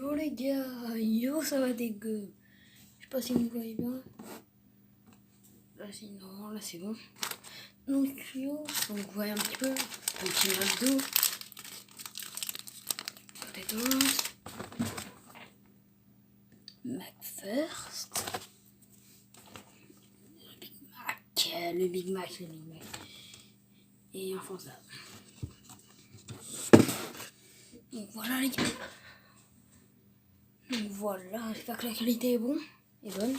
Yo les gars, yo ça va dégueu. Je sais pas si vous voyez bien. Là c'est non, là c'est bon. Donc yo, donc vous voyez un petit peu le petit McDo. Potatoes. McFirst. Le Big Mac. Et enfin ça. Donc voilà les gars. Donc voilà, j'espère que la qualité est bonne. Pardon.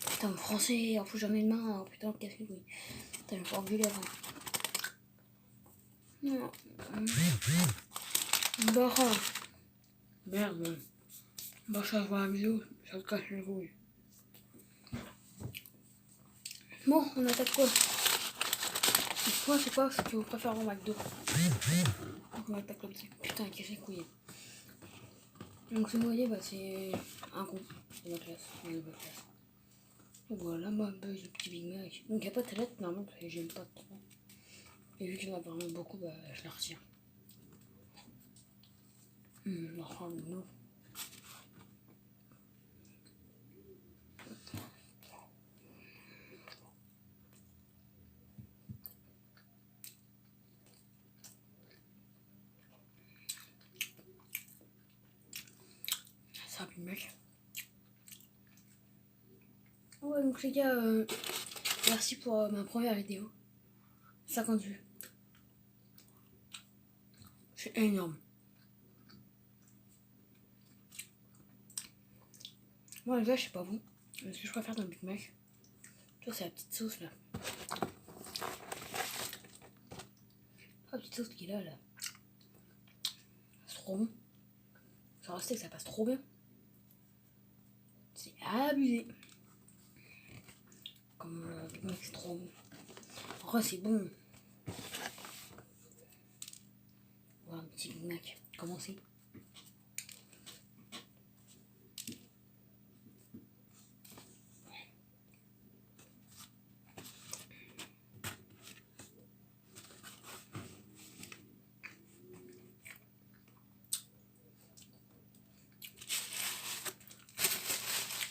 Putain, en français, en plus j'en ai une main, putain, qu'est-ce que oui. Putain, je vais pas engueuler avant. Non. Bah, merde. Bah, ça se voit la vidéo, ça te cache les couilles. Bon, on attaque quoi? Moi, c'est quoi ce que vous préférez au McDo? Donc, on attaque le petit. Putain, qu'est-ce que les couilles. Donc, si vous voyez, bah, c'est un coup de ma classe. Donc, voilà, moi, bah, le petit Big Mac. Donc, il n'y a pas de salade, normalement, parce que j'aime pas trop. Et vu qu'il y en a vraiment beaucoup, bah, je la retire. Enfin, non. C'est un Big Mac. Ouais, donc les gars, merci pour ma première vidéo. 50 vues. C'est énorme. Moi, les gars, je sais pas vous. Mais ce que je préfère dans le Big Mac, tu vois, c'est la petite sauce là. La petite sauce qu'il a là. C'est trop bon. Ça reste que ça passe trop bien. C'est abusé. Comme le Big Mac, c'est trop bon. En vrai, c'est bon. Voilà, un petit Big Mac. Comment c'est?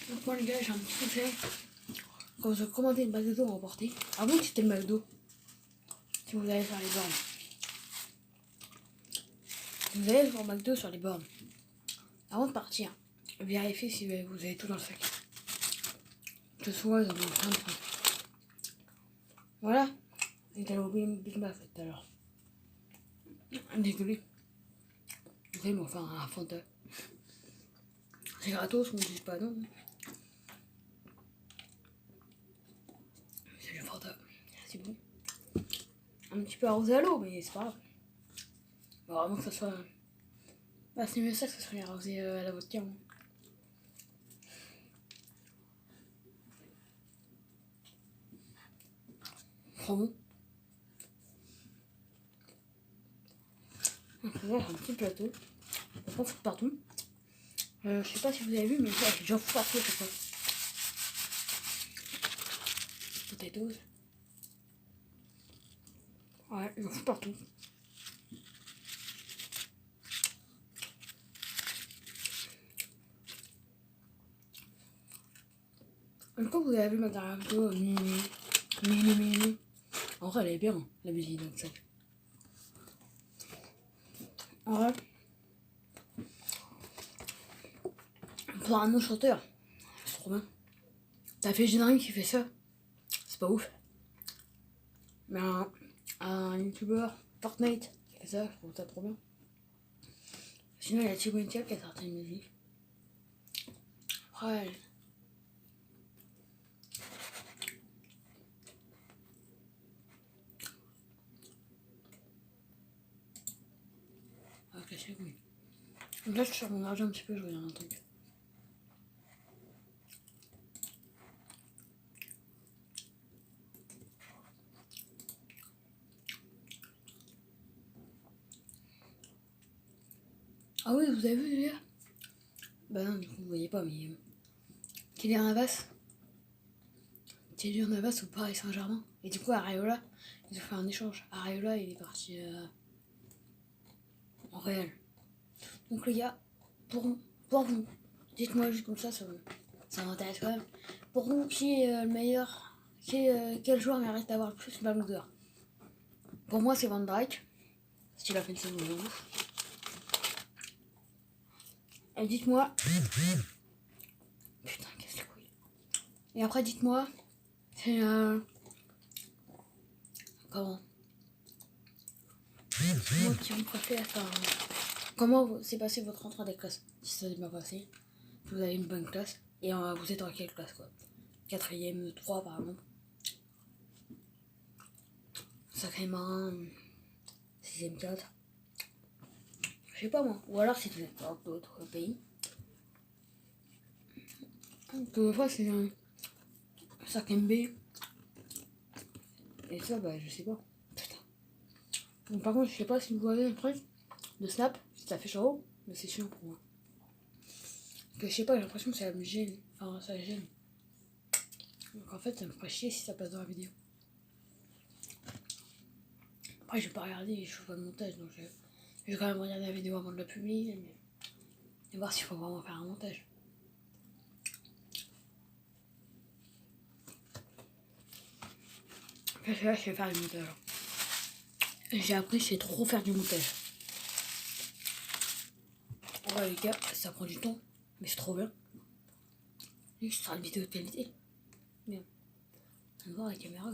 Donc moi les gars, j'ai un petit conseil. Quand vous commandez une McDo à emporter, avant que c'était le McDo, si vous allez faire les bornes, si vous allez faire McDo sur les bornes, avant de partir, vérifiez si vous avez tout dans le sac. Que ce soit dans plein de trucs. Voilà. Et t'as oublié une Big Mac tout à l'heure. Désolé. Oui, mais enfin, un Fanta. C'est gratos, on ne dit pas non. C'est le Fanta. C'est bon. Un petit peu arrosé à l'eau, mais c'est pas grave. Bah, vraiment que ça soit. Bah, c'est mieux ça que ça soit arrosé à la vodka. Hein. Trop bon. Donc là, j'ai un petit plateau. On fout partout. Je sais pas si vous avez vu, mais ça, j'en fous partout à chaque fois. Potatoes. Ouais, j'en fous partout. Quand vous avez vu ma dernière vidéo, en vrai, elle est bien, la musique, donc ça. En vrai, pour un autre chanteur, c'est trop bien. T'as fait Générique qui fait ça, c'est pas ouf. Mais un youtubeur, Fortnite, qui fait ça, je trouve ça trop bien. Sinon, il y a Tibontia qui a sorti une musique. Ouais. Ok, c'est cool. Donc là, je suis sur mon argent un petit peu, je regarde un truc. Ah oui, vous avez vu les gars? Bah non, du coup, vous voyez pas, mais. Kylian Navas au Paris Saint-Germain. Et du coup, Areola, ils ont fait un échange. Areola, il est parti en Real. Donc les gars, pour vous, dites-moi juste comme ça m'intéresse quand même. Pour vous, qui est le meilleur, quel joueur mérite d'avoir le plus de ballon d'or? Pour moi, c'est Van Dijk, parce qu'il a fait une saison de ouf. Et dites-moi. Putain, qu'est-ce que c'est. Et après, dites-moi, c'est comment? Moi qui vous préfère, enfin, comment s'est passé votre entrée des classes? Si ça s'est bien passé, vous avez une bonne classe, et vous êtes en quelle classe quoi? 4ème, 3 par exemple. Sacré marin, 6ème 4. Je sais pas moi. Ou alors si vous êtes dans d'autres pays. Des fois c'est un 5ème B. Et ça bah je sais pas. Putain. Donc, par contre je sais pas si vous voyez un truc de Snap, ça fait chaud, mais c'est chiant pour moi. Que je sais pas, j'ai l'impression que ça me gêne. Enfin ça gêne. Donc en fait ça me ferait chier si ça passe dans la vidéo. Après je vais pas regarder, je fais pas de montage donc je vais quand même regarder la vidéo avant de la publier et voir s'il faut vraiment faire un montage. Parce que là je vais faire du montage. J'ai appris c'est trop faire du montage. Ouais les gars, ça prend du temps, mais c'est trop bien. Et ce sera une vidéo de qualité. Bien. On va voir la caméra,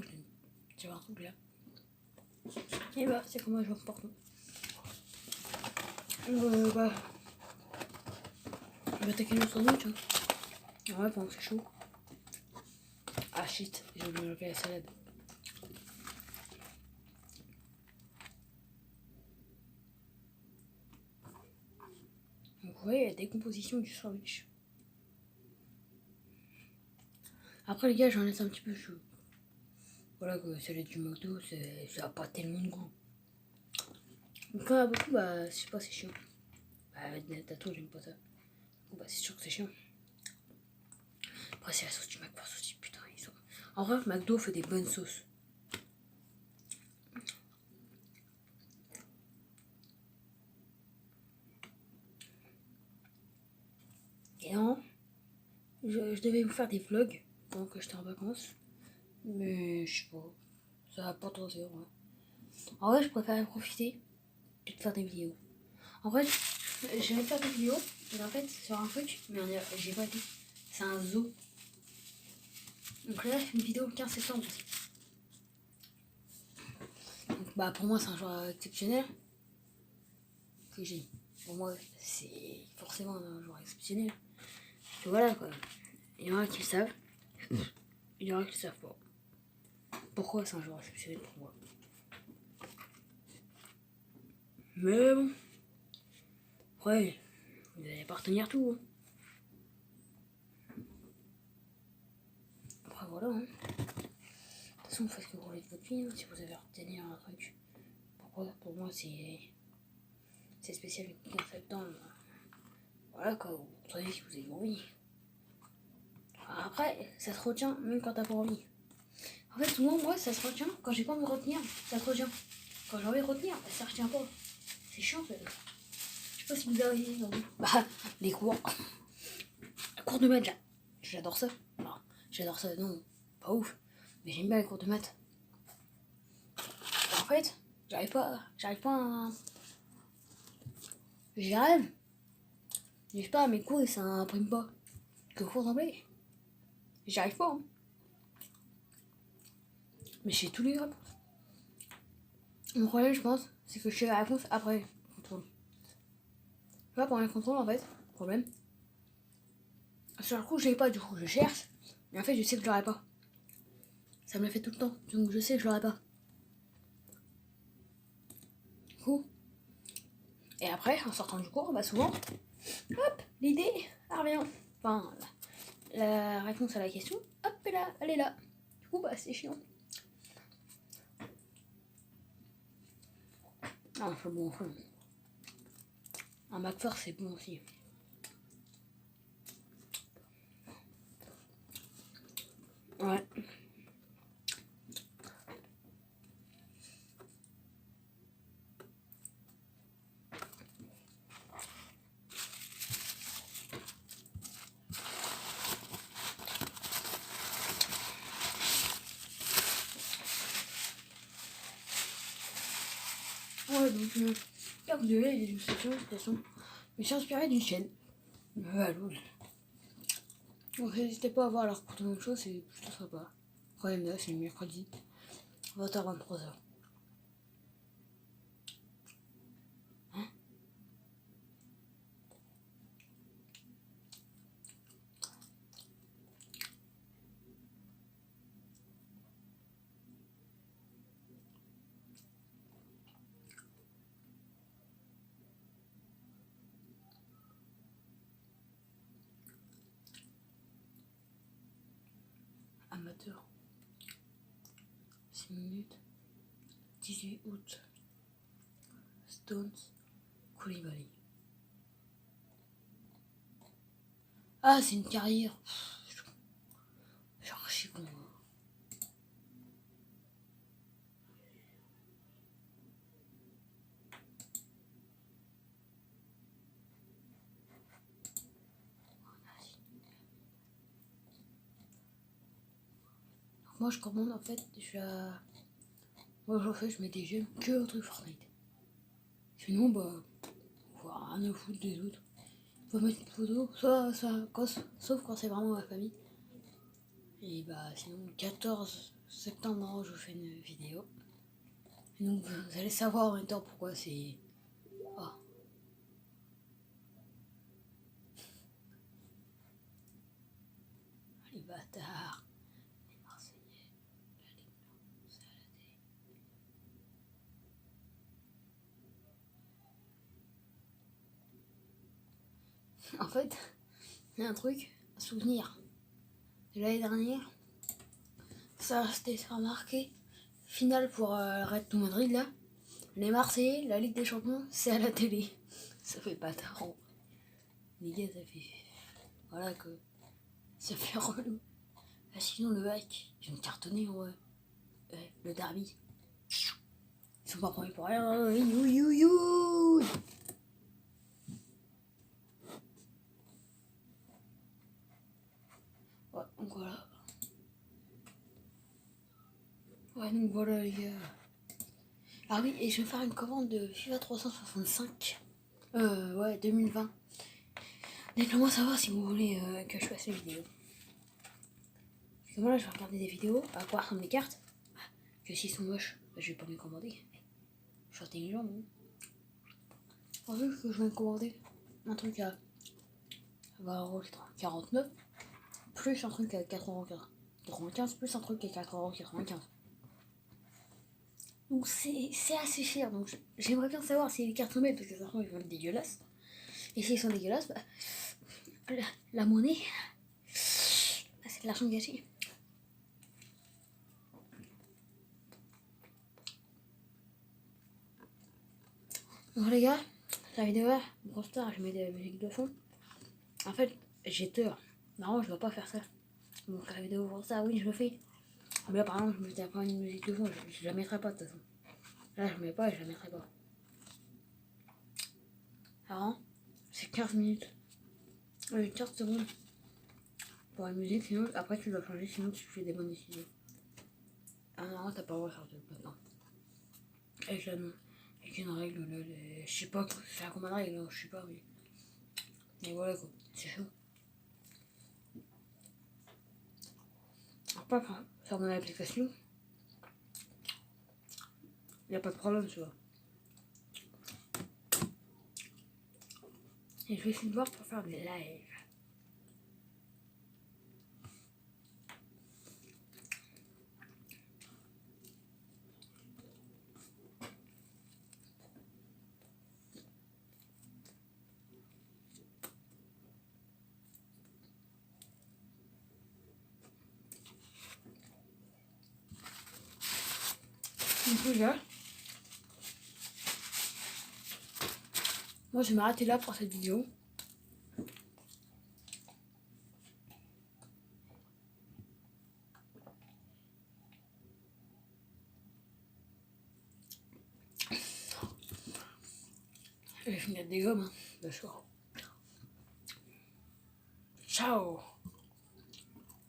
je vais un truc là. Et bah c'est comment je me comporte. Bah. Je vais attaquer le sandwich. Hein. Ouais, pendant que c'est chaud. Ah shit, j'ai oublié de la salade. Donc vous voyez la décomposition du sandwich. Après les gars, j'en laisse un petit peu chaud. Voilà que celle du McDo, ça a pas tellement de goût. Donc quand il y a beaucoup, bah je sais pas, c'est chiant. Bah tato, j'aime pas ça. Donc, bah c'est sûr que c'est chiant. Après c'est la sauce du McForce aussi, putain ils sont. En vrai, McDo fait des bonnes sauces. Et non, je devais vous faire des vlogs pendant que j'étais en vacances. Mais je sais pas, ça va pas trop dire, ouais. En vrai, je préfère profiter que de faire des vidéos. En vrai, je vais faire des vidéos, mais en fait, sur un truc, mais j'ai pas dit. C'est un zoo. Donc là, je fais une vidéo le 15 septembre aussi. Donc, bah, pour moi, c'est un joueur exceptionnel. Que j'ai. Pour moi, c'est forcément un joueur exceptionnel. Et voilà quoi. Il y en a qui le savent. Il y en a qui le savent pas. Pourquoi c'est un joueur exceptionnel pour moi? Mais bon. Après, vous n'allez pas retenir tout. Hein. Après, voilà. Hein. De toute façon, vous faites ce que vous voulez de votre vie. Hein, si vous avez à retenir un truc. Pourquoi? Pour moi, c'est spécial le 15 septembre. Voilà quoi. Vous prenez si vous avez envie. Après, ça se retient même quand t'as pas envie. En fait, souvent, moi, ça se retient. Quand j'ai pas envie de retenir, ça se retient. Quand j'ai envie de retenir, ça retient pas. C'est chiant, ça. Je sais pas si vous avez envie. Bah, les cours. Cours de maths, j'adore ça. Non, j'adore ça, non, pas ouf. Mais j'aime bien les cours de maths. En fait, j'arrive pas à... J'y arrive. Je sais pas, mes cours, ça imprime pas. Que cours d'anglais. J'y arrive pas. Hein. Mais j'ai tous les réponses. Mon problème, je pense, c'est que je fais la réponse après le contrôle. Tu vois, pendant le contrôle, en fait, problème. Sur le coup, je l'ai pas, du coup, je cherche. Mais en fait, je sais que je l'aurai pas. Ça me le fait tout le temps. Donc, je sais que je l'aurai pas. Du coup. Et après, en sortant du cours, bah souvent, hop, l'idée, elle revient. Enfin, la réponse à la question, hop, elle est là. Du coup, bah c'est chiant. Ah, c'est bon, enfin. Un McForce, c'est bon aussi. Ouais. Là, vous avez les illustrations, mais c'est inspiré d'une chaîne. Voilà. Donc n'hésitez pas à voir leur pour de même chose, c'est plutôt sympa. Problème là, c'est le mercredi, 20h-23h. Amateur. 6 minutes. 18 août. Stones. Koulibaly. Ah, c'est une carrière. Genre, je suis con. Moi, je commande en fait. Moi, je mets des j'aime que au truc Fortnite. Sinon, bah, voilà, rien à foutre des autres. Faut mettre une photo, sauf quand c'est vraiment ma famille. Et bah, sinon, le 14 septembre, je vous fais une vidéo. Et donc, vous allez savoir en même temps pourquoi c'est. Oh. Les bâtards, les Marseillais, la Ligue 1, c'est à la télé. En fait, il y a un truc, un souvenir de l'année dernière. Ça, c'était remarqué. Finale pour Red to Madrid là. Les Marseillais, la Ligue des Champions, c'est à la télé. Ça fait pas trop. Les gars, ça fait. Voilà que. Ça fait relou. Ah, sinon, le mec, ils vont cartonner en vrai. Le derby. Ils sont pas premiers pour rien. You. Ouais, donc voilà. Ouais, donc voilà les gars. Ah oui, et je vais faire une commande de FIFA 365. Ouais, 2020. Dites-moi savoir si vous voulez que je fasse une vidéo. Parce que moi là, je vais regarder des vidéos, à voir comme les cartes. Que s'ils sont moches, bah, je vais pas me commander. Je suis intelligent, non? En fait, que je vais me commander un truc à 20,49€, plus un truc à 4,95€, plus un truc à 4,95€. Donc c'est assez cher, donc j'aimerais bien savoir si les cartes sont belles, parce que franchement ils vont être dégueulasses. Et s'ils sont dégueulasses, bah, la monnaie, bah, c'est de l'argent gâché. Donc les gars, la vidéo là, grosse star, je mets des musiques de fond. En fait, j'ai peur. Normalement, je dois pas faire ça. Donc la vidéo pour ça, oui, je le fais. Mais là, par exemple, je mettais pas une musique de fond, je la mettrai pas de toute façon. Là, je mets pas et je la mettrai pas. Alors, c'est 15 minutes. 15 secondes pour la musique, sinon après tu dois changer, sinon tu fais des bonnes décisions. Ah non, t'as pas le droit de faire de maintenant. Avec une règle, je sais pas, c'est combien de règles, je sais pas, mais voilà quoi, c'est chaud. Après, sur mon application, y a pas de problème, tu vois. Et je vais essayer de voir pour faire des lives. Du coup, là, moi je vais m'arrêter là pour cette vidéo. Je vais finir des gommes, hein, de soir. Ciao!